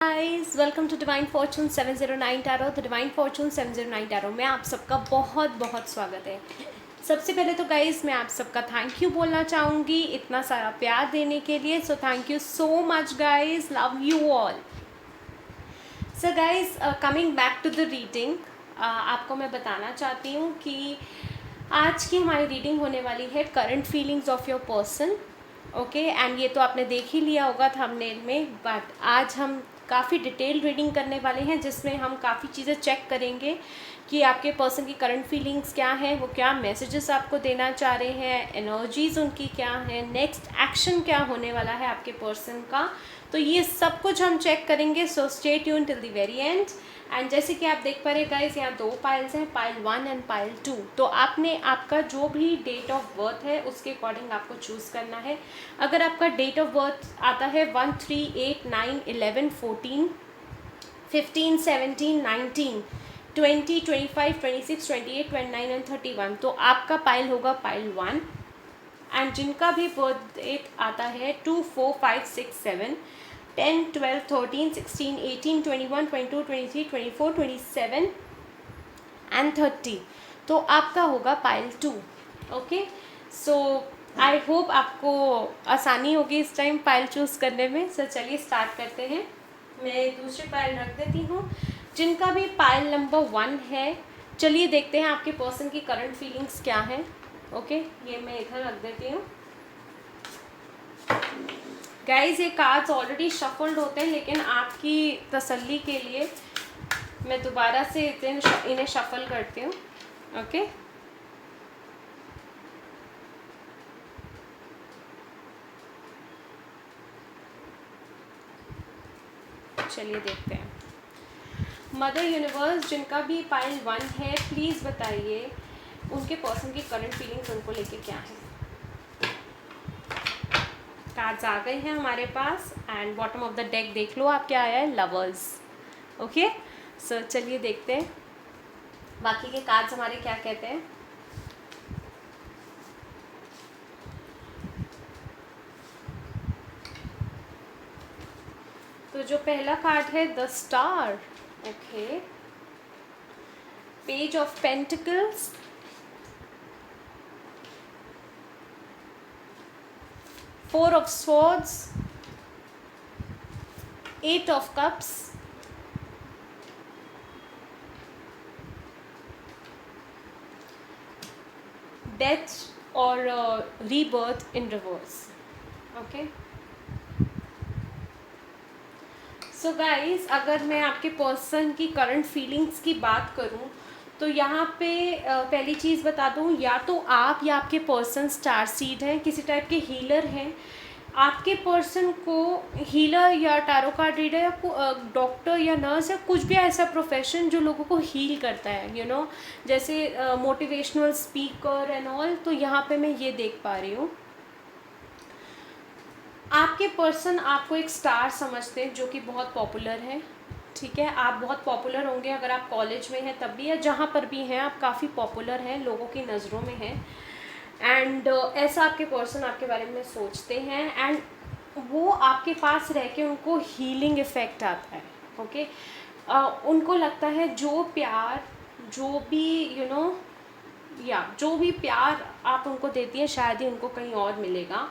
Guys welcome to Divine Fortune 709 Tarot. The Divine Fortune 709 Tarot में आप सबका बहुत बहुत स्वागत है। सबसे पहले तो गाइस मैं आप सबका थैंक यू बोलना चाहूँगी इतना सारा प्यार देने के लिए। So thank you so much guys, love you all. So guys coming back to the reading, आपको मैं बताना चाहती हूँ कि आज की हमारी रीडिंग होने वाली है current feelings of your person. Okay, and ये तो आपने देख ही लिया होगा थंबनेल में, बट आज हम काफ़ी डिटेल रीडिंग करने वाले हैं जिसमें हम काफ़ी चीज़ें चेक करेंगे कि आपके पर्सन की करंट फीलिंग्स क्या हैं, वो क्या मैसेजेस आपको देना चाह रहे हैं, एनर्जीज़ उनकी क्या हैं, नेक्स्ट एक्शन क्या होने वाला है आपके पर्सन का। तो ये सब कुछ हम चेक करेंगे। So stay tune till the very and. And जैसे कि आप देख पा रहे गाइस, यहाँ दो पाइल्स हैं, पाइल 1 एंड पाइल 2। तो आपने आपका जो भी डेट ऑफ बर्थ है उसके अकॉर्डिंग आपको चूज़ करना है। अगर आपका डेट ऑफ बर्थ आता है 1, 3, 8, 9, 11, 14, 15, 17, 19, 20, 25, 26, 28, 29 एंड 31, तो आपका पाइल होगा पाइल 1। एंड जिनका भी बर्थ डेट आता है 2, 4, 5, 6, 7, 10, 12, 13, 16, 18, 21, 22, 23, 24, 27 एंड 30, तो आपका होगा pile 2। Okay, so I hope आपको आसानी होगी इस टाइम पाइल चूज़ करने में। सो चलिए स्टार्ट करते हैं। मैं दूसरी पाइल रख देती हूँ। जिनका भी पाइल नंबर 1 है, चलिए देखते हैं आपके पर्सन की करंट फीलिंग्स क्या हैं। ओके, ये मैं इधर रख देती हूँ। गाइज ये कार्ड्स ऑलरेडी शफल्ड होते हैं, लेकिन आपकी तसल्ली के लिए मैं दोबारा से इन्हें शफल करती हूँ। ओके, चलिए देखते हैं। मदर यूनिवर्स, जिनका भी पाइल 1 है, प्लीज़ बताइए उनके पर्सन की करंट फीलिंग्स उनको लेके क्या है। कार्ड्स आ गए हैं हमारे पास and bottom of the deck देख लो आप क्या आया है, लवर्स। ओके, सो चलिए देखते हैं बाकी के कार्ड्स हमारे क्या कहते हैं। तो जो पहला कार्ड है the star. Okay, page of pentacles, four of swords, 8 of cups, death और रीबर्थ इन रिवर्स। ओके, सो गाइस अगर मैं आपके पर्सन की करंट फीलिंग्स की बात करूं तो यहाँ पे पहली चीज़ बता दूं, या तो आप या आपके पर्सन स्टार सीड हैं, किसी टाइप के हीलर हैं। आपके पर्सन को हीलर या टैरो कार्ड रीडर या डॉक्टर या नर्स या कुछ भी ऐसा प्रोफेशन जो लोगों को हील करता है, यू नो, जैसे मोटिवेशनल स्पीकर एंड ऑल। तो यहाँ पे मैं ये देख पा रही हूँ आपके पर्सन आपको एक स्टार समझते हैं जो कि बहुत पॉपुलर है। ठीक है, आप बहुत पॉपुलर होंगे अगर आप कॉलेज में हैं तब भी, या जहाँ पर भी हैं आप काफ़ी पॉपुलर हैं, लोगों की नज़रों में हैं। एंड ऐसा आपके पर्सन आपके बारे में सोचते हैं एंड वो आपके पास रह के उनको हीलिंग इफ़ेक्ट आता है। ओके, उनको लगता है जो प्यार, जो भी या जो भी प्यार आप उनको देती है शायद ही उनको कहीं और मिलेगा।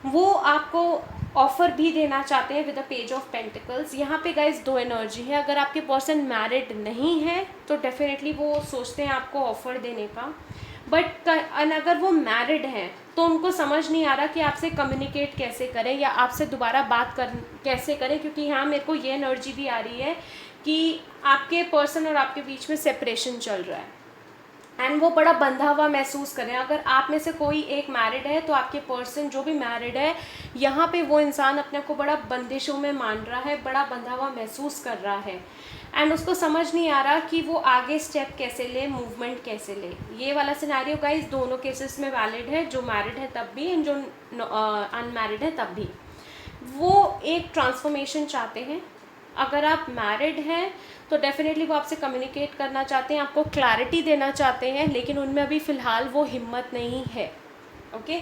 वो आपको ऑफ़र भी देना चाहते हैं with the page of pentacles. यहाँ पे गाइज दो एनर्जी है। अगर आपके पर्सन मैरिड नहीं है तो डेफिनेटली वो सोचते हैं आपको ऑफ़र देने का, बट अगर वो मैरिड हैं तो उनको समझ नहीं आ रहा कि आपसे कम्युनिकेट कैसे करें या आपसे दोबारा बात कैसे करें, क्योंकि यहाँ मेरे को ये एनर्जी भी आ रही है कि आपके पर्सन और आपके बीच में सेपरेशन चल रहा है एंड वो बड़ा बंधा हुआ महसूस कर रहे हैं। अगर आप में से कोई एक मैरिड है तो आपके पर्सन जो भी मैरिड है, यहाँ पे वो इंसान अपने को बड़ा बंदिशों में मान रहा है, बड़ा बंधा हुआ महसूस कर रहा है एंड उसको समझ नहीं आ रहा कि वो आगे स्टेप कैसे ले, मूवमेंट कैसे ले। ये वाला सिनेरियो गाइस दोनों केसेस में वैलिड है, जो मैरिड है तब भी एंड जो अनमैरिड है तब भी। वो एक ट्रांसफॉर्मेशन चाहते हैं। अगर आप मैरिड हैं तो डेफिनेटली वो आपसे कम्युनिकेट करना चाहते हैं, आपको क्लैरिटी देना चाहते हैं, लेकिन उनमें अभी फ़िलहाल वो हिम्मत नहीं है। ओके,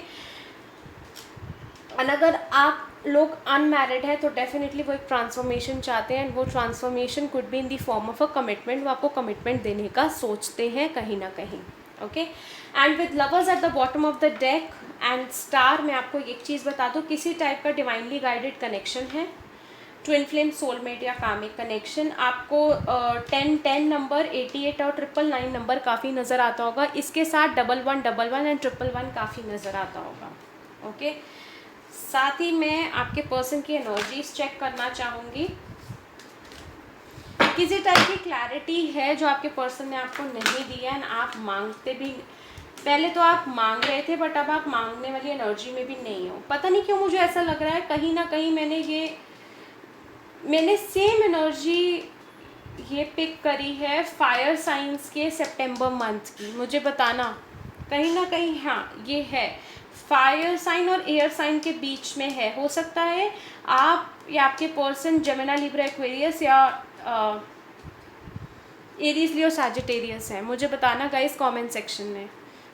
और अगर आप लोग अनमैरिड है तो डेफिनेटली वो एक ट्रांसफॉर्मेशन चाहते हैं, एंड वो transformation could be in the form of a commitment. वो आपको कमिटमेंट देने का सोचते हैं कहीं ना कहीं। Okay, and with lovers at the bottom of the deck and star, मैं आपको एक चीज़ बता दूँ, किसी टाइप का डिवाइनली गाइडेड कनेक्शन है, ट्विन फ्लेम, सोलमेट या कामिक कनेक्शन। आपको 10 नंबर, 88 और 999 नंबर काफ़ी नज़र आता होगा। इसके साथ 1111 एंड 111 काफ़ी नज़र आता होगा। ओके, साथ ही मैं आपके पर्सन की एनर्जीज चेक करना चाहूँगी। किसी टाइप की क्लैरिटी है जो आपके पर्सन ने आपको नहीं दी है, एंड आप मांगते भी, पहले तो आप मांग रहे थे बट अब आप मांगने वाली एनर्जी में भी नहीं हो। पता नहीं क्यों मुझे ऐसा लग रहा है, कहीं ना कहीं मैंने सेम एनर्जी ये पिक करी है फायर साइंस के सितंबर मंथ की। मुझे बताना कहीं ना कहीं, हाँ ये है फायर साइन और एयर साइन के बीच में है। हो सकता है आप या आपके पर्सन जेमिनी, लिब्रा, एक्वेरियस या एरीज, लियो, सैजिटेरियस है। मुझे बताना गाइस कमेंट सेक्शन में,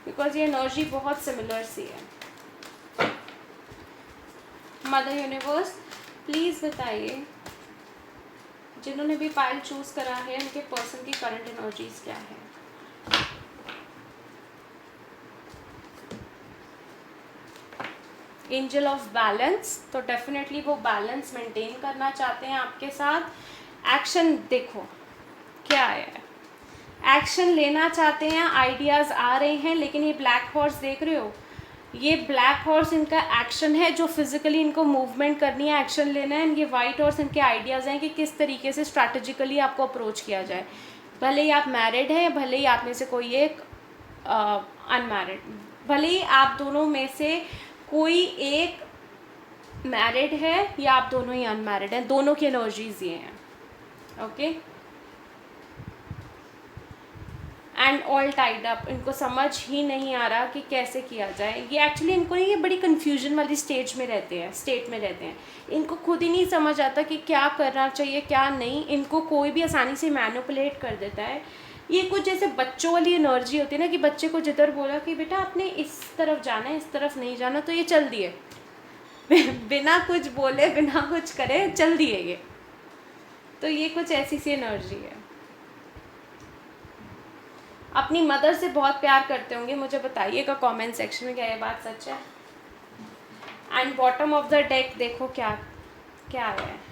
बिकॉज ये एनर्जी बहुत सिमिलर सी है। मदर यूनिवर्स प्लीज़ बताइए, जिन्होंने भी पाइल चूज करा है उनके पर्सन की करंट एनर्जीज क्या है। एंजल ऑफ बैलेंस, तो डेफिनेटली वो बैलेंस मेंटेन करना चाहते हैं आपके साथ। एक्शन देखो क्या है, एक्शन लेना चाहते हैं, आइडियाज़ आ रहे हैं, लेकिन ये ब्लैक हॉर्स देख रहे हो, ये ब्लैक हॉर्स इनका एक्शन है जो फिजिकली इनको मूवमेंट करनी है, एक्शन लेना है। ये वाइट हॉर्स इनके आइडियाज़ हैं कि किस तरीके से स्ट्रैटेजिकली आपको अप्रोच किया जाए। भले ही आप मैरिड हैं, भले ही आप में से कोई एक अनमैरिड, भले ही आप दोनों में से कोई एक मैरिड है या आप दोनों ही अनमैरिड हैं, दोनों की एनर्जीज ये हैं। Okay, and all tied up, इनको समझ ही नहीं आ रहा कि कैसे किया जाए। ये एक्चुअली इनको ये बड़ी कन्फ्यूजन वाली स्टेट में रहते हैं। इनको खुद ही नहीं समझ आता कि क्या करना चाहिए क्या नहीं। इनको कोई भी आसानी से मैनिपुलेट कर देता है। ये कुछ जैसे बच्चों वाली एनर्जी होती है ना, कि बच्चे को जिधर बोला कि बेटा आपने इस तरफ जाना है, इस तरफ नहीं जाना, तो ये चल दिए बिना कुछ बोले, बिना कुछ करे चल दिए ये। तो ये कुछ ऐसी सी एनर्जी है। अपनी मदर से बहुत प्यार करते होंगे, मुझे बताइएगा कमेंट सेक्शन में क्या ये बात सच है। And bottom of the deck देखो क्या क्या है।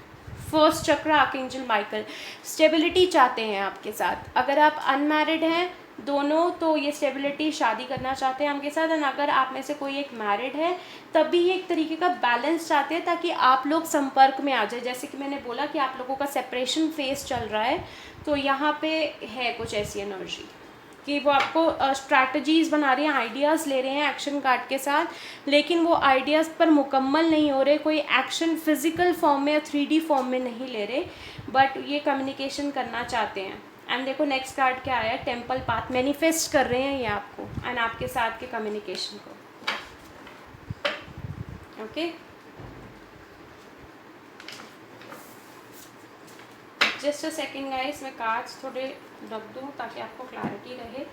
फर्स्ट चक्र, आर्कएंजल माइकल, स्टेबिलिटी चाहते हैं आपके साथ। अगर आप अनमैरिड हैं दोनों तो ये स्टेबिलिटी, शादी करना चाहते हैं आपके साथ। एंड अगर आप में से कोई एक मैरिड है तब भी ये एक तरीके का बैलेंस चाहते हैं, ताकि आप लोग संपर्क में आ जाए। जैसे कि मैंने बोला कि आप लोगों का सेपरेशन फेस चल रहा है, तो यहाँ पे है कुछ ऐसी एनर्जी कि वो आपको स्ट्रैटेजीज़ बना रहे हैं, आइडियाज़ ले रहे हैं एक्शन कार्ड के साथ, लेकिन वो आइडियाज़ पर मुकम्मल नहीं हो रहे। कोई एक्शन फिजिकल फॉर्म में या 3D फॉर्म में नहीं ले रहे, बट ये कम्युनिकेशन करना चाहते हैं। एंड देखो नेक्स्ट कार्ड क्या आया, टेम्पल पाथ, मैनिफेस्ट कर रहे हैं ये आपको एंड आपके साथ के कम्युनिकेशन को। Okay, just a second guys, मैं कार्ड्स थोड़े रख दूँ ताकि आपको क्लैरिटी रहे।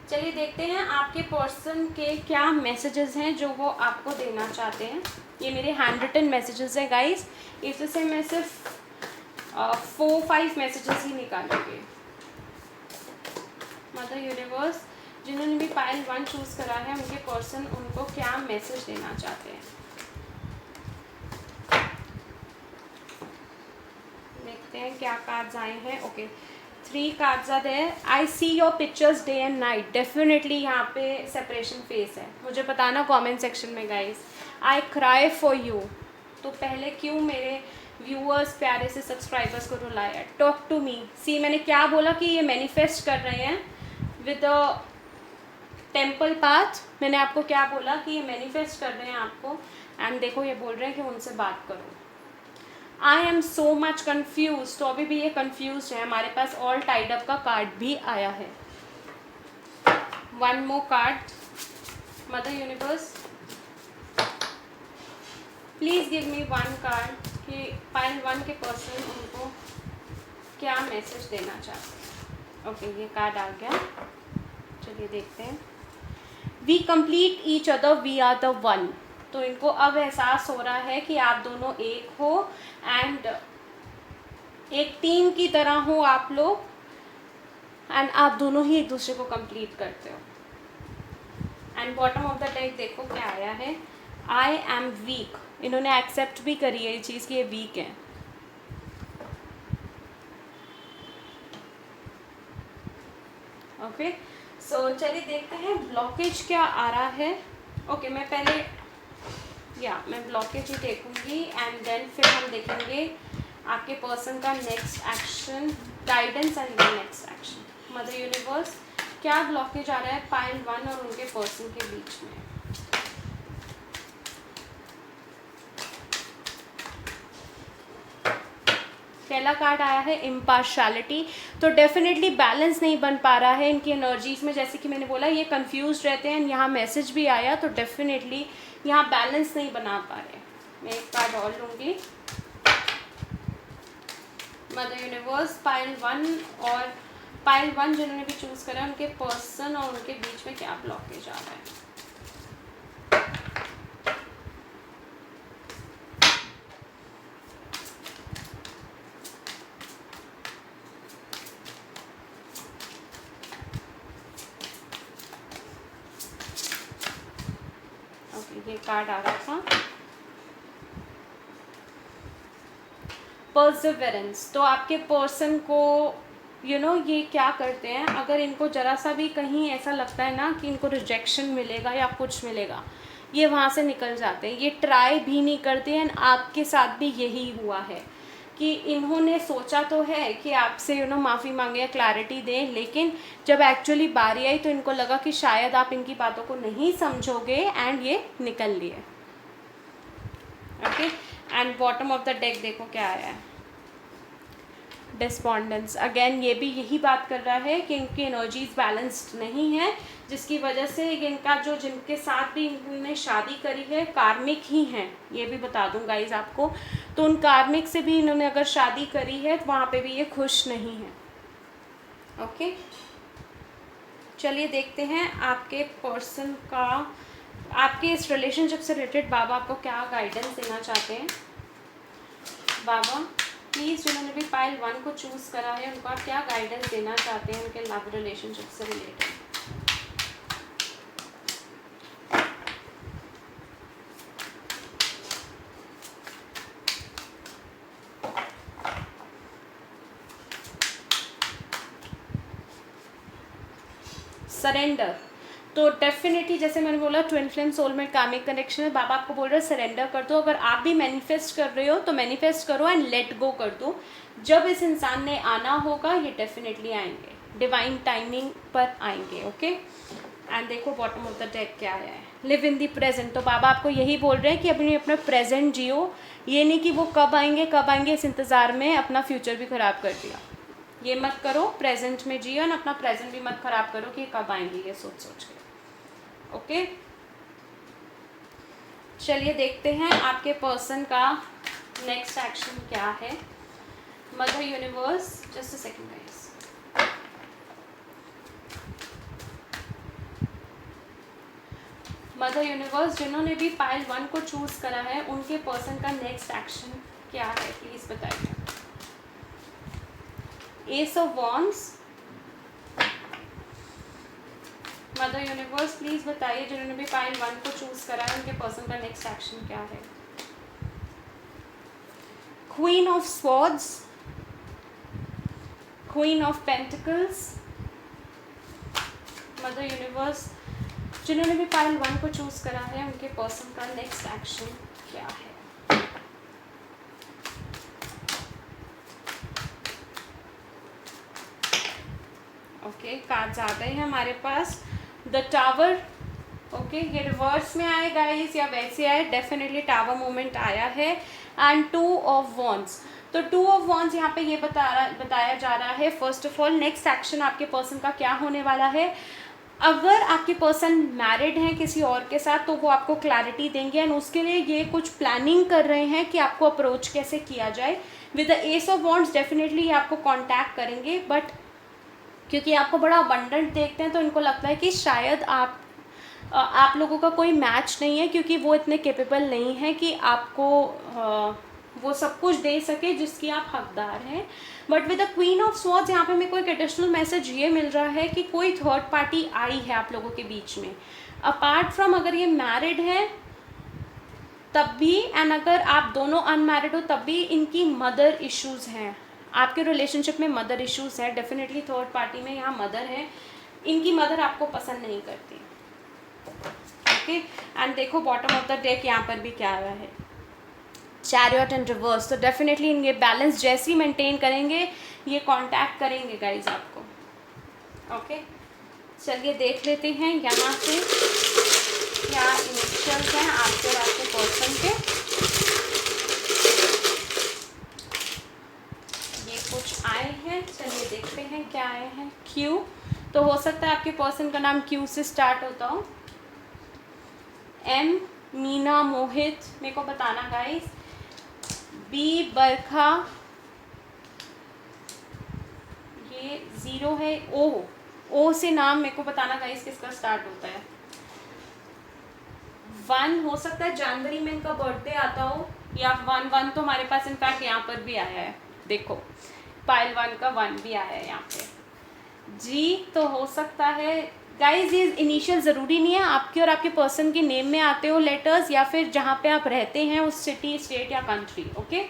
चलिए देखते हैं आपके पर्सन के क्या मैसेजेस हैं जो वो आपको देना चाहते हैं। ये मेरे हैंड रिटन मैसेजेस हैं गाइस, इससे मैं सिर्फ 4-5 मैसेजेस ही निकालूंगी। मदर यूनिवर्स, जिन्होंने भी पाइल 1 चूज़ करा है उनके पर्सन उनको क्या मैसेज देना चाहते हैं, देखते हैं क्या कार्ड्स आए हैं। Okay, 3 cards are there. I see your pictures day and night, definitely यहाँ पे सेपरेशन फेस है। मुझे बताना कमेंट सेक्शन में guys. I cry for you, तो पहले क्यों मेरे व्यूअर्स प्यारे से सब्सक्राइबर्स को रुलाया। टॉक टू मी, सी मैंने क्या बोला कि ये मैनिफेस्ट कर रहे हैं विद अ टेम्पल पाथ। मैंने आपको क्या बोला कि ये मैनिफेस्ट कर रहे हैं आपको, एंड देखो ये बोल रहे हैं कि उनसे बात करो। I am so much confuse, तो अभी भी ये कन्फ्यूज है। हमारे पास ऑल टाइड अप का कार्ड भी आया है। 1 more card, mother universe please give me 1 card कि पाइल 1 के पर्सन उनको क्या मैसेज देना चाहते हैं। ओके, ये कार्ड आ गया, चलिए देखते हैं। We complete each other, we are the one. तो इनको अब एहसास हो रहा है कि आप दोनों एक हो एंड एक टीम की तरह हो आप लोग, एंड आप दोनों ही एक दूसरे को कंप्लीट करते हो। And bottom of the deck देखो क्या आया है, आई एम वीक। इन्होंने एक्सेप्ट भी करी है ये चीज़ कि ये वीक है। ओके सो चलिए देखते हैं ब्लॉकेज क्या आ रहा है। ओके मैं पहले मैं ब्लॉकेज ही देखूंगी एंड देन फिर हम देखेंगे आपके पर्सन का next action, guidance and next action. Mother universe क्या ब्लॉकेज आ रहा है पाइल 1 और उनके पर्सन के बीच में। पहला कार्ड आया है इम्पार्शलिटी, तो डेफिनेटली बैलेंस नहीं बन पा रहा है इनकी एनर्जीज में। जैसे कि मैंने बोला ये कंफ्यूज रहते हैं, यहाँ मैसेज भी आया तो डेफिनेटली यहाँ बैलेंस नहीं बना पा रहे। मैं एक कार्ड और लूँगी। मदर यूनिवर्स पाइल 1 जिन्होंने भी चूज़ करा उनके पर्सन और उनके बीच में क्या ब्लॉकेज आ रहा है। ये कार्ड आ रहा था परसिवरेंस। तो आपके पर्सन को ये क्या करते हैं, अगर इनको ज़रा सा भी कहीं ऐसा लगता है ना कि इनको रिजेक्शन मिलेगा या कुछ मिलेगा, ये वहाँ से निकल जाते हैं, ये ट्राई भी नहीं करते हैं। आपके साथ भी यही हुआ है कि इन्होंने सोचा तो है कि आपसे माफ़ी मांगे या क्लैरिटी दें, लेकिन जब एक्चुअली बारी आई तो इनको लगा कि शायद आप इनकी बातों को नहीं समझोगे एंड ये निकल लिए। Okay and bottom of the deck देखो क्या आया है, डिस्पॉन्डेंस। अगेन ये भी यही बात कर रहा है कि इनकी एनर्जीज बैलेंस्ड नहीं है, जिसकी वजह से इनका जिनके साथ भी इन्होंने शादी करी है कार्मिक ही हैं, ये भी बता दूँ गाइज आपको। तो उन कार्मिक से भी इन्होंने अगर शादी करी है तो वहाँ पे भी ये खुश नहीं है। ओके चलिए देखते हैं आपके पर्सन का, आपके इस रिलेशनशिप से रिलेटेड बाबा आपको क्या गाइडेंस देना चाहते हैं। बाबा प्लीज़ जिन्होंने भी पाइल 1 को चूज़ करा है उनको आप क्या गाइडेंस देना चाहते हैं उनके लव रिलेशनशिप से रिलेटेड। सरेंडर, तो डेफिनेटली जैसे मैंने बोला twin flame soulmate karmic connection है। बाबा आपको बोल रहे हैं सरेंडर कर दो। अगर आप भी मैनिफेस्ट कर रहे हो तो मैनिफेस्ट करो एंड लेट गो कर दो। जब इस इंसान ने आना होगा ये डेफिनेटली आएंगे, डिवाइन टाइमिंग पर आएंगे। ओके एंड देखो बॉटम ऑफ द डेक क्या आया है, लिव इन दी प्रेजेंट। तो बाबा आपको यही बोल रहे हैं कि अपने अपना प्रेजेंट जियो, ये नहीं कि वो कब आएंगे इस इंतज़ार में अपना फ्यूचर भी ख़राब कर दिया। ये मत करो, प्रेजेंट में जियो और अपना प्रेजेंट भी मत ख़राब करो कि कब आएंगे ये सोच सोच के। ओके चलिए देखते हैं आपके पर्सन का नेक्स्ट एक्शन क्या है। Mother universe just a second guys. Mother universe जिन्होंने भी पाइल 1 को चूज़ करा है उनके पर्सन का नेक्स्ट एक्शन क्या है प्लीज़ बताइए। S of wands. Mother universe please बताइए जिन्होंने भी पाइल 1 को चूज़ करा है उनके पर्सन का नेक्स्ट एक्शन क्या है। Queen of swords, queen of pentacles. Mother universe जिन्होंने भी पाइल 1 को चूज़ करा है उनके पर्सन का नेक्स्ट एक्शन क्या है। ओके कार्ड ज़्यादा ही है हमारे पास। द टावर, ओके ये रिवर्स में आए गाइस या वैसे आए, डेफिनेटली टावर मोमेंट आया है। एंड 2 ऑफ वॉन्ड्स, तो 2 ऑफ वॉन्ड्स यहाँ पे ये बताया जा रहा है first of all next action आपके पर्सन का क्या होने वाला है। अगर आपके पर्सन मैरिड हैं किसी और के साथ तो वो आपको क्लैरिटी देंगे एंड उसके लिए ये कुछ प्लानिंग कर रहे हैं कि आपको अप्रोच कैसे किया जाए। With the S of wands definitely ये आपको कॉन्टैक्ट करेंगे, बट क्योंकि आपको बड़ा अबंडेंट देखते हैं तो इनको लगता है कि शायद आप आप लोगों का कोई मैच नहीं है, क्योंकि वो इतने कैपेबल नहीं है कि आपको वो सब कुछ दे सके जिसकी आप हकदार हैं। But with the queen of swords यहाँ पे मेरे को एक एडिशनल मैसेज ये मिल रहा है कि कोई थर्ड पार्टी आई है आप लोगों के बीच में, अपार्ट फ्रॉम अगर ये मैरिड है तब भी, एंड अगर आप दोनों अनमैरिड हो तब भी इनकी मदर इश्यूज़ हैं, आपके रिलेशनशिप में मदर इश्यूज़ है। डेफिनेटली थर्ड पार्टी में यहाँ मदर है, इनकी मदर आपको पसंद नहीं करती। ओके, एंड देखो बॉटम ऑफ द डेक यहाँ पर भी क्या आया है, चैरियट एंड रिवर्स। तो डेफिनेटली ये बैलेंस जैसे ही मेंटेन करेंगे ये कांटेक्ट करेंगे गाइज आपको। ओके, चलिए देख लेते हैं यहाँ से क्या इनिशियल्स हैं आपके और आपके पर्सन के। ये कुछ आए हैं, चलिए देखते हैं क्या आए हैं। क्यू, तो हो सकता है आपके पर्सन का नाम क्यू से स्टार्ट होता हो। एम, मीना, मोहित, मेरे को बताना गाइस। बी, बरखा, ये 0 है। ओ से नाम मेरे को बताना गाइस किसका स्टार्ट होता है। 1 हो सकता है जनवरी में इनका बर्थडे आता हो, या 1 तो हमारे पास इनफैक्ट यहाँ पर भी आया है, देखो पाइल 1 का 1 भी आया है यहाँ पे। जी, तो हो सकता है गाइज, ये इनिशियल ज़रूरी नहीं है, आपके और आपके पर्सन के नेम में आते हो लेटर्स, या फिर जहाँ पे आप रहते हैं उस सिटी, स्टेट या कंट्री। ओके,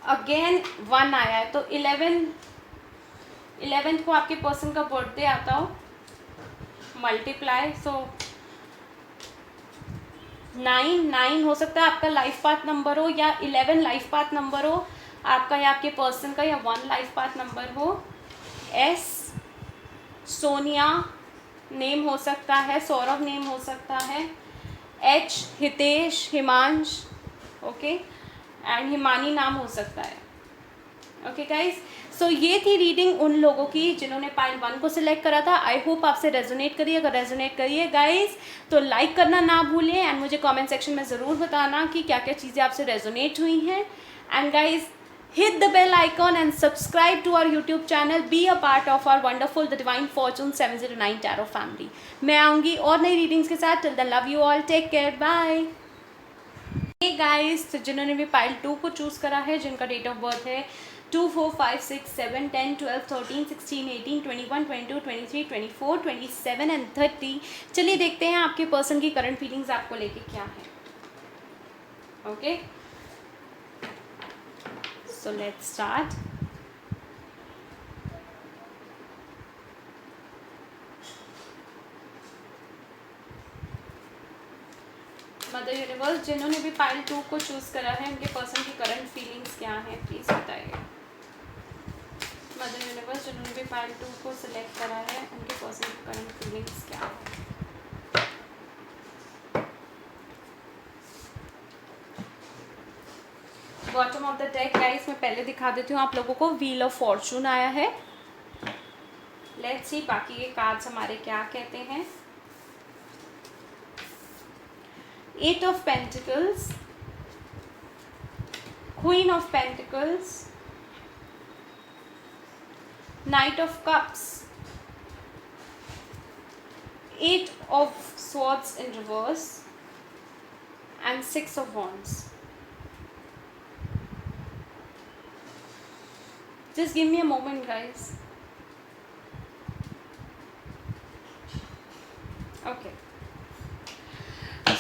अगेन 1 आया है, तो 11th को आपके पर्सन का बर्थडे आता हो, मल्टीप्लाई, सो 9 हो सकता है आपका लाइफ पाथ नंबर हो, या 11 लाइफ पाथ नंबर हो आपका या आपके पर्सन का, या 1 लाइफ पाथ नंबर हो। एस, सोनिया नेम हो सकता है, सौरभ नेम हो सकता है। H, Hitesh, Himansh, okay, and Himani नाम हो सकता है। ओके गाइज, सो ये थी रीडिंग उन लोगों की जिन्होंने पाइल 1 को सिलेक्ट करा था। आई होप आपसे रेजोनेट करिए, अगर रेजोनेट करिए गाइज तो लाइक करना ना भूलें, एंड मुझे कमेंट सेक्शन में ज़रूर बताना कि क्या क्या चीज़ें आपसे रेजोनेट हुई हैं। And guys, hit the bell icon and subscribe to our YouTube channel. Be a part of our wonderful The Divine Fortune 709 Tarot family. मैं आऊँगी और नई रीडिंग्स के साथ। Till then, love you all. Take care. Bye. Hey guys, तो जिन्होंने भी pile 2 को चूज़ करा है, जिनका डेट ऑफ बर्थ है 2, 4, 5, 6, 7, 10, 12, 13, 16, 18, 21, 22, 23, 24, 27 एंड 30। चलिए देखते हैं आपके पर्सन की करंट फीलिंग्स आपको लेके क्या है। Okay, so let's start. Mother universe, जिन्होंने भी पाइल 2 को चूज़ करा है उनके पर्सन की करंट फीलिंग्स क्या हैं प्लीज़ बताइए। मदर यूनिवर्स, जिन्होंने भी पाइल 2 को सिलेक्ट करा है उनके पर्सन की करंट फीलिंग्स क्या है। Bottom of the deck guys, मैं पहले दिखा देती हूँ आप लोगों को। व्हील ऑफ फॉर्चून आया है। लेट्स सी बाकी ये कार्ड्स हमारे क्या कहते हैं। 8 of pentacles, queen of pentacles, night of cups, 8 of swords in reverse and 6 of wands. Just give me a moment guys. Okay.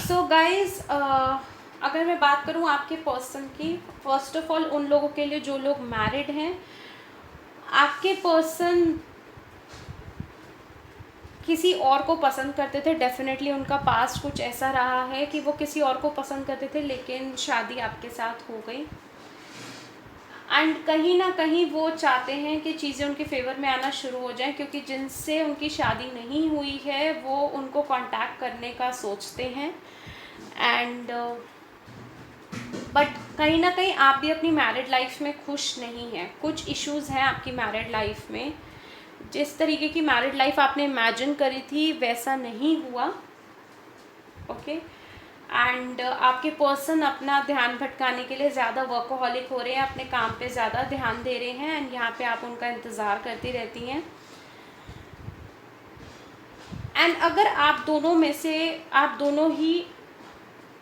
So guys, अगर मैं बात करूँ आपके पर्सन की, फर्स्ट ऑफ ऑल उन लोगों के लिए जो लोग मैरिड हैं, आपके पर्सन किसी और को पसंद करते थे। डेफिनेटली उनका पास्ट कुछ ऐसा रहा है कि वो किसी और को पसंद करते थे, लेकिन शादी आपके साथ हो गई। एंड कहीं ना कहीं वो चाहते हैं कि चीज़ें उनके फेवर में आना शुरू हो जाएं, क्योंकि जिनसे उनकी शादी नहीं हुई है वो उनको कांटेक्ट करने का सोचते हैं। एंड बट कहीं ना कहीं आप भी अपनी मैरिड लाइफ में खुश नहीं हैं। कुछ इश्यूज़ हैं आपकी मैरिड लाइफ में। जिस तरीके की मैरिड लाइफ आपने इमेजिन करी थी वैसा नहीं हुआ। ओके, एंड आपके पर्सन अपना ध्यान भटकाने के लिए ज़्यादा वर्कोहॉलिक हो रहे हैं, अपने काम पे ज़्यादा ध्यान दे रहे हैं, एंड यहाँ पे आप उनका इंतज़ार करती रहती हैं। एंड अगर आप दोनों में से आप दोनों ही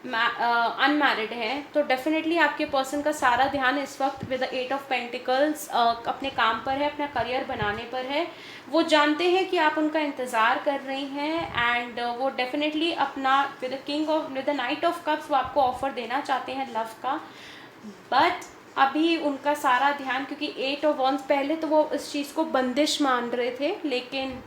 अनमैरिड हैं तो डेफिनेटली आपके पर्सन का सारा ध्यान इस वक्त विद द 8 ऑफ पेंटिकल्स अपने काम पर है, अपना करियर बनाने पर है। वो जानते हैं कि आप उनका इंतज़ार कर रही हैं एंड वो डेफिनेटली अपना with the night of cups वो आपको ऑफर देना चाहते हैं लव का। बट अभी उनका सारा ध्यान, क्योंकि 8 ऑफ वॉन्स पहले तो वो इस चीज़ को बंदिश मान रहे थे, लेकिन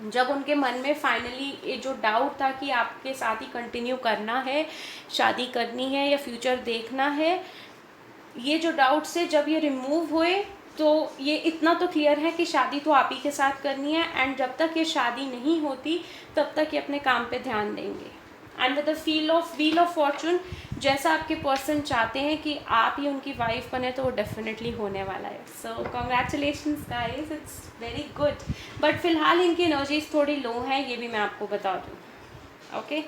जब उनके मन में फाइनली ये जो डाउट था कि आपके साथ ही कंटिन्यू करना है, शादी करनी है या फ्यूचर देखना है, ये जो डाउट से जब ये रिमूव हुए तो ये इतना तो क्लियर है कि शादी तो आप ही के साथ करनी है। एंड जब तक ये शादी नहीं होती तब तक ये अपने काम पे ध्यान देंगे। And with the wheel of Fortune, जैसा आपके पर्सन चाहते हैं कि आप ही उनकी वाइफ बने, तो वो डेफिनेटली होने वाला है। सो congratulations guys, it's very good. But फिलहाल इनकी एनर्जीज थोड़ी लो हैं, ये भी मैं आपको बता दूँ। ओके,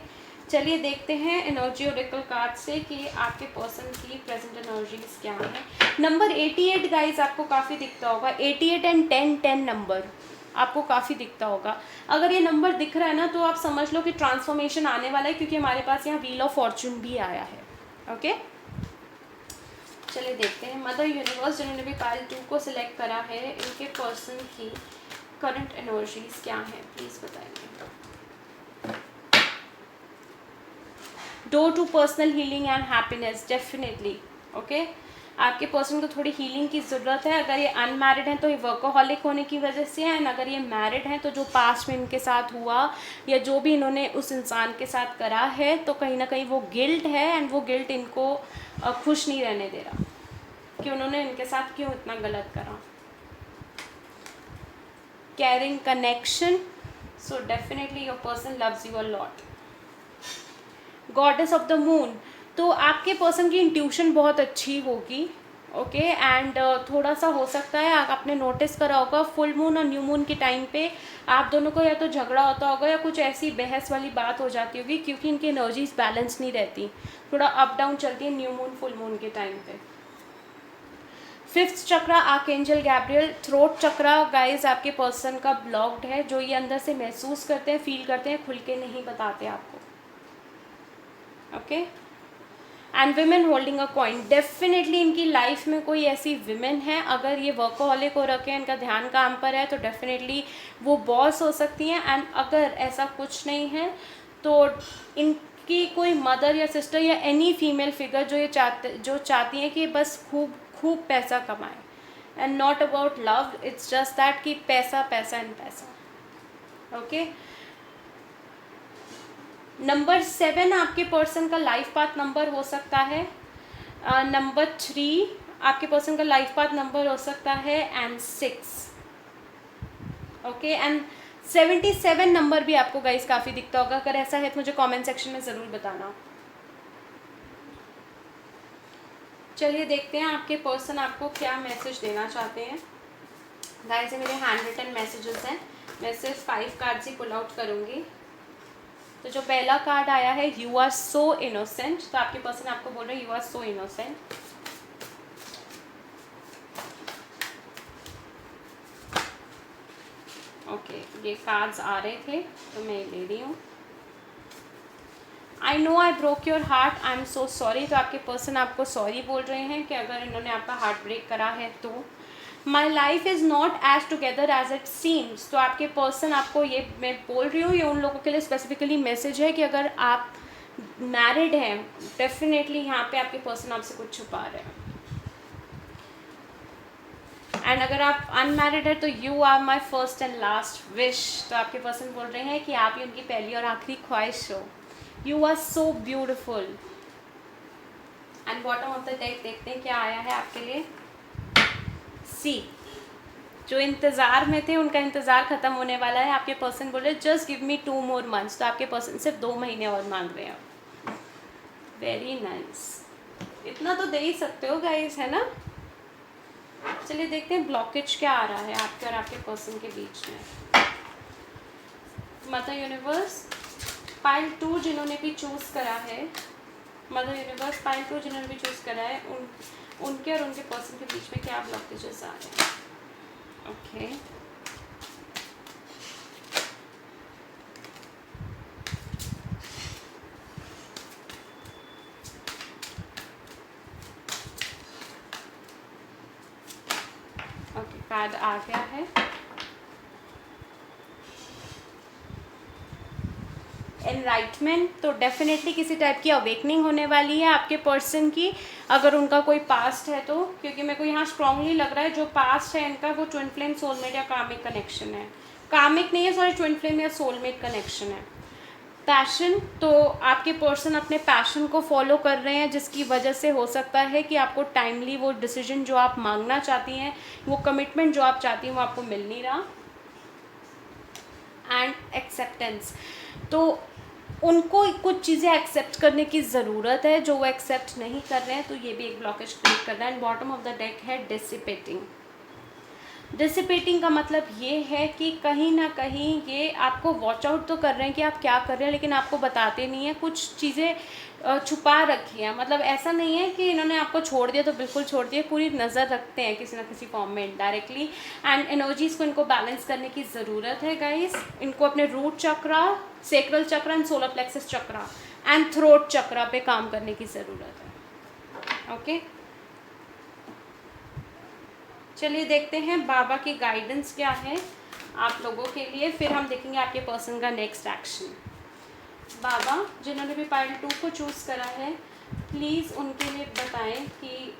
चलिए देखते हैं एनर्जी ओरेकल कार्ड से कि आपके पर्सन की प्रेजेंट एनर्जीज क्या है। नंबर 88 गाइस आपको काफ़ी दिखता होगा, 88 एंड 10 नंबर आपको काफ़ी दिखता होगा। अगर ये नंबर दिख रहा है ना तो आप समझ लो कि ट्रांसफॉर्मेशन आने वाला है, क्योंकि हमारे पास यहाँ व्हील ऑफ फॉर्चून भी आया है। ओके, चलिए देखते हैं मदर यूनिवर्स, जिन्होंने भी पाइल 2 को सिलेक्ट करा है, इनके पर्सन की करंट एनर्जीज क्या है, प्लीज़ बताइए। Door to personal healing and happiness, definitely. Okay, आपके पर्सन को थोड़ी हीलिंग की ज़रूरत है। अगर ये अनमैरिड हैं तो ये वर्कोहॉलिक होने की वजह से है, एंड अगर ये मैरिड हैं तो जो पास्ट में इनके साथ हुआ या जो भी इन्होंने उस इंसान के साथ करा है, तो कहीं ना कहीं वो गिल्ट है, एंड वो गिल्ट इनको खुश नहीं रहने दे रहा कि उन्होंने इनके साथ क्यों इतना गलत करा। Carrying connection, so definitely your person loves you a lot. Goddess of the moon, तो आपके पर्सन की इंट्यूशन बहुत अच्छी होगी। ओके, एंड थोड़ा सा हो सकता है आपने नोटिस करा होगा फुल मून और न्यू मून के टाइम पे आप दोनों को या तो झगड़ा होता होगा या कुछ ऐसी बहस वाली बात हो जाती होगी, क्योंकि इनकी एनर्जीज बैलेंस नहीं रहती, थोड़ा अप डाउन चलती है न्यू मून फुल मून के टाइम पे। 5th चक्रा आर्कएंजल गैब्रियल। थ्रोट चक्रा गाइज आपके पर्सन का ब्लॉक्ड है, जो ये अंदर से महसूस करते हैं, फील करते हैं, खुल के नहीं बताते आपको। Okay, and women holding a coin, definitely इनकी लाइफ में कोई ऐसी विमेन है, अगर ये वर्कोहॉलिक हो रखे हैं, इनका ध्यान काम पर है, तो डेफिनेटली वो बॉस हो सकती हैं। एंड अगर ऐसा कुछ नहीं है तो इनकी कोई मदर या सिस्टर या एनी फीमेल फिगर जो चाहती हैं कि बस खूब खूब पैसा कमाए, and not about love, it's just that कि पैसा पैसा एंड पैसा। ओके, नंबर 7 आपके पर्सन का लाइफ पाथ नंबर हो सकता है। नंबर 3 आपके पर्सन का लाइफ पाथ नंबर हो सकता है, एंड 6। ओके, एंड 77 नंबर भी आपको गाइस काफ़ी दिखता होगा। अगर ऐसा है तो मुझे कमेंट सेक्शन में ज़रूर बताना। चलिए देखते हैं आपके पर्सन आपको क्या मैसेज देना चाहते हैं। गाइस ये मेरे हैंड रिटन मैसेजेस हैं, मैं सिर्फ 5 कार्ड्स ही पुल आउट करूँगी। तो जो पहला कार्ड आया है, यू आर सो इनोसेंट, तो आपके पर्सन आपको बोल रहे हैं you are so innocent. Okay, ये कार्ड्स आ रहे थे तो मैं ले रही हूँ। I know I broke your heart, I am so sorry, तो आपके पर्सन आपको सॉरी बोल रहे हैं कि अगर इन्होंने आपका हार्ट ब्रेक करा है तो। My life is not as together as it seems, तो आपके पर्सन आपको ये मैं बोल रही हूँ, ये उन लोगों के लिए स्पेसिफिकली मैसेज है कि अगर आप मैरिड हैं, डेफिनेटली यहाँ पे आपके पर्सन आपसे कुछ छुपा रहे हैं। एंड अगर आप अनमैरिड है तो you are my first and last wish, तो आपके पर्सन बोल रहे हैं कि आप ही उनकी पहली और आखिरी ख्वाहिश हो। You are so beautiful. And bottom of the deck देखते हैं क्या आया है आपके लिए। सी, जो इंतज़ार में थे उनका इंतज़ार ख़त्म होने वाला है। आपके पर्सन बोले just give me 2 more months, तो आपके पर्सन सिर्फ 2 महीने और मांग रहे हैं। वेरी नाइस, इतना तो दे ही सकते हो गाइस, है ना। चलिए देखते हैं ब्लॉकेज क्या आ रहा है आपके और आपके पर्सन के बीच में। मदर यूनिवर्स, पाइल 2 जिन्होंने भी चूज़ करा है, मदर यूनिवर्स पाइल 2 जिन्होंने भी चूज़ करा है, उनके और उनके पर्सन के बीच में क्या ब्लॉकेजेस आ रहे हैं। ओके, कार्ड आ गया है। एनलाइटमेंट, तो डेफिनेटली किसी टाइप की अवेकनिंग होने वाली है आपके पर्सन की, अगर उनका कोई पास्ट है तो, क्योंकि मेरे को यहाँ स्ट्रांगली लग रहा है जो पास्ट है इनका वो ट्विन फ्लेम सोलमेट या कार्मिक कनेक्शन है। कार्मिक नहीं है, सॉरी, ट्विन फ्लेम या सोलमेट कनेक्शन है। पैशन, तो आपके पर्सन अपने पैशन को फॉलो कर रहे हैं, जिसकी वजह से हो सकता है कि आपको टाइमली वो डिसीजन जो आप मांगना चाहती हैं, वो कमिटमेंट जो आप चाहती हैं वो आपको मिल नहीं रहा। एंड एक्सेप्टेंस, तो उनको कुछ चीज़ें एक्सेप्ट करने की ज़रूरत है जो वो एक्सेप्ट नहीं कर रहे हैं, तो ये भी एक ब्लॉकेज क्रिएट कर रहा है। And bottom of the deck है डिसिपेटिंग। डिसिपेटिंग का मतलब ये है कि कहीं ना कहीं ये आपको वॉच आउट तो कर रहे हैं कि आप क्या कर रहे हैं, लेकिन आपको बताते नहीं हैं, कुछ चीज़ें छुपा रखी हैं। मतलब ऐसा नहीं है कि इन्होंने आपको छोड़ दिया तो बिल्कुल छोड़ दिया, पूरी नज़र रखते हैं किसी ना किसी फॉर्म में इनडायरेक्टली। एंड एनर्जीज़ को इनको बैलेंस करने की ज़रूरत है गाइस। इनको अपने root chakra, sacral chakra and solar plexus chakra and throat chakra पे काम करने की ज़रूरत है। ओके, चलिए देखते हैं बाबा की गाइडेंस क्या है आप लोगों के लिए, फिर हम देखेंगे आपके पर्सन का नेक्स्ट एक्शन। बाबा, जिन्होंने भी पाइल 2 को चूज़ करा है, प्लीज़ उनके लिए बताएं कि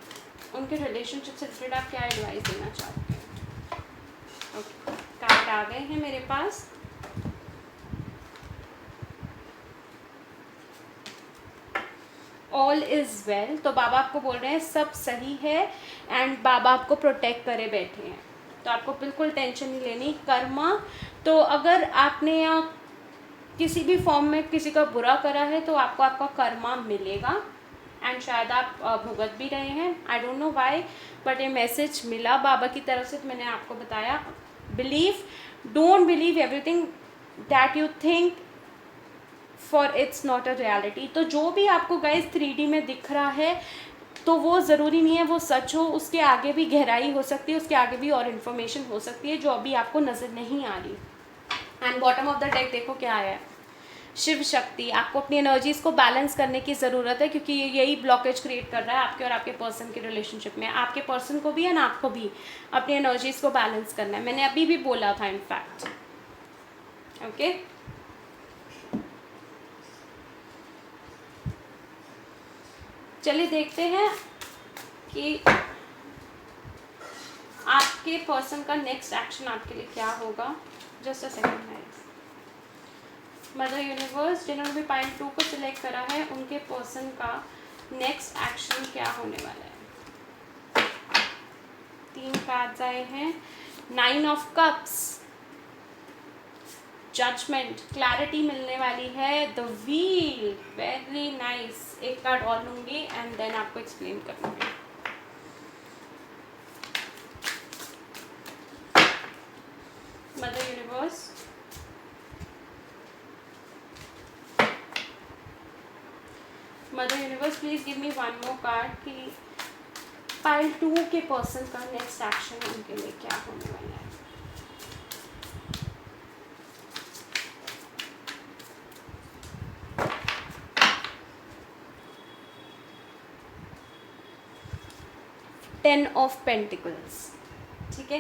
उनके रिलेशनशिप से रिलेटेड आप क्या एडवाइस देना चाहते हैं। ओके, कार्ड आ गए हैं मेरे पास। ऑल इज़ वेल, तो बाबा आपको बोल रहे हैं सब सही है एंड बाबा आपको प्रोटेक्ट करे बैठे हैं, तो आपको बिल्कुल टेंशन नहीं लेनी। कर्मा, तो अगर आपने यहाँ किसी भी फॉर्म में किसी का बुरा करा है तो आपको आपका कर्मा मिलेगा एंड शायद आप भुगत भी रहे हैं। I don't know why, but ये मैसेज मिला बाबा की तरफ से, तो मैंने आपको बताया। Believe, don't believe everything that you think for its not a reality. तो जो भी आपको गाइस 3D में दिख रहा है तो वो ज़रूरी नहीं है वो सच हो, उसके आगे भी गहराई हो सकती है, उसके आगे भी और इन्फॉर्मेशन हो सकती है जो अभी आपको नज़र नहीं आ रही। And bottom of the deck देखो क्या आया है, शिव शक्ति। आपको अपनी एनर्जीज़ को बैलेंस करने की ज़रूरत है, क्योंकि यही ब्लॉकेज क्रिएट कर रहा है आपके और आपके पर्सन के रिलेशनशिप में। आपके पर्सन को भी एंड आपको भी अपनी एनर्जीज़ को बैलेंस करना है, मैंने अभी भी बोला था इनफैक्ट। ओके, चलिए देखते हैं कि आपके पर्सन का नेक्स्ट एक्शन आपके लिए क्या होगा। जस्ट अ सेकंड है। मदर यूनिवर्स, जिन्होंने भी पाइल 2 को सिलेक्ट करा है, उनके पर्सन का नेक्स्ट एक्शन क्या होने वाला है। 3 कार्ड्स आए हैं। 9 ऑफ कप्स, जजमेंट, क्लैरिटी मिलने वाली है। The wheel, very nice. एक कार्ड और लूँगी एंड देन आपको एक्सप्लेन करूँगी। Mother universe, mother universe, please give me one more card कि पाइल 2 के पर्सन का नेक्स्ट एक्शन उनके लिए क्या होने वाला है। टेन ऑफ पेंटिकल्स, ठीक है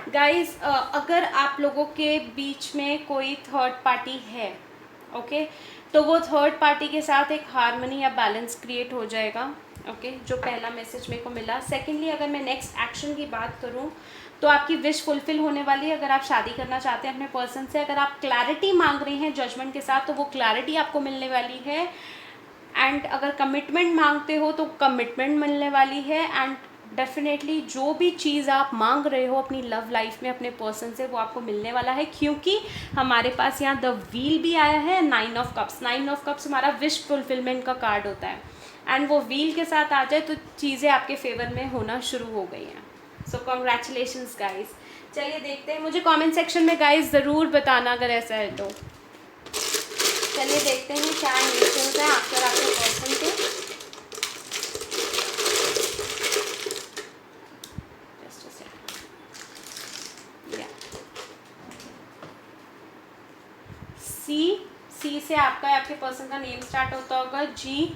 गाइस। अगर आप लोगों के बीच में कोई थर्ड पार्टी है, ओके, तो वो थर्ड पार्टी के साथ एक हार्मनी या बैलेंस क्रिएट हो जाएगा। ओके, जो पहला मैसेज मेरे को मिला। सेकेंडली, अगर मैं नेक्स्ट एक्शन की बात करूँ तो आपकी विश फुलफिल होने वाली है। अगर आप शादी करना चाहते हैं अपने पर्सन से, अगर आप क्लैरिटी मांग रही हैं जजमेंट के साथ, तो वो क्लैरिटी आपको मिलने वाली है। एंड अगर कमिटमेंट मांगते हो तो कमिटमेंट मिलने वाली है। एंड डेफिनेटली जो भी चीज़ आप मांग रहे हो अपनी लव लाइफ में अपने पर्सन से, वो आपको मिलने वाला है, क्योंकि हमारे पास यहाँ द व्हील भी आया है, 9 ऑफ कप्स। 9 ऑफ कप्स हमारा विश फुलफिलमेंट का कार्ड होता है एंड वो व्हील के साथ आ जाए तो चीज़ें आपके फेवर में होना शुरू हो गई हैं। सो कॉन्ग्रेचुलेशंस गाइज। चलिए देखते हैं, मुझे कमेंट सेक्शन में गाइज ज़रूर बताना अगर ऐसा है तो। चलिए देखते हैं क्या इमोशंस हैं आपके और आपके पर्सन के। सी से आपका आपके पर्सन का नेम स्टार्ट होता होगा, जी।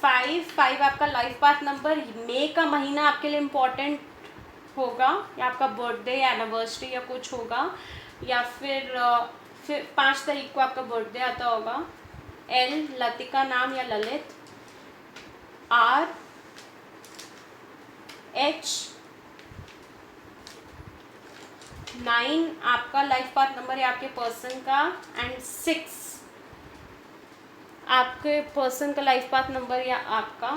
5 आपका लाइफ पाथ नंबर। मई का महीना आपके लिए इम्पोर्टेंट होगा, या आपका बर्थडे या एनिवर्सरी या कुछ होगा, या फिर 5 तारीख को आपका बर्थडे आता होगा। L लतिका नाम या ललित। R H 9 आपका लाइफ पाथ नंबर है आपके पर्सन का, एंड 6 आपके पर्सन का लाइफ पाथ नंबर या आपका।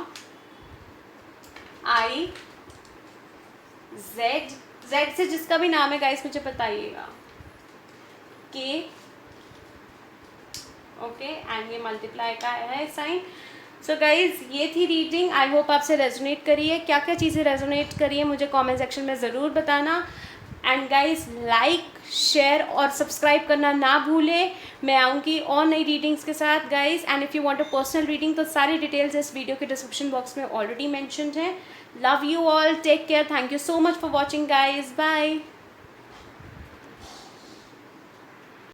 I Z से जिसका भी नाम है गाइस मुझे बताइएगा। K ओके, एंड ये मल्टीप्लाई का है साइन। सो गाइज ये थी रीडिंग। आई होप आपसे रेजोनेट करी है। क्या क्या चीज़ें रेजोनेट करी है मुझे कमेंट सेक्शन में ज़रूर बताना। एंड गाइज लाइक शेयर और सब्सक्राइब करना ना भूलें। मैं आऊँगी और नई रीडिंग्स के साथ guys. And if you want a personal reading तो सारी डिटेल्स इस वीडियो के डिस्क्रिप्शन बॉक्स में ऑलरेडी मैंशनड है। Love you all, take care, thank you so much for watching guys, bye.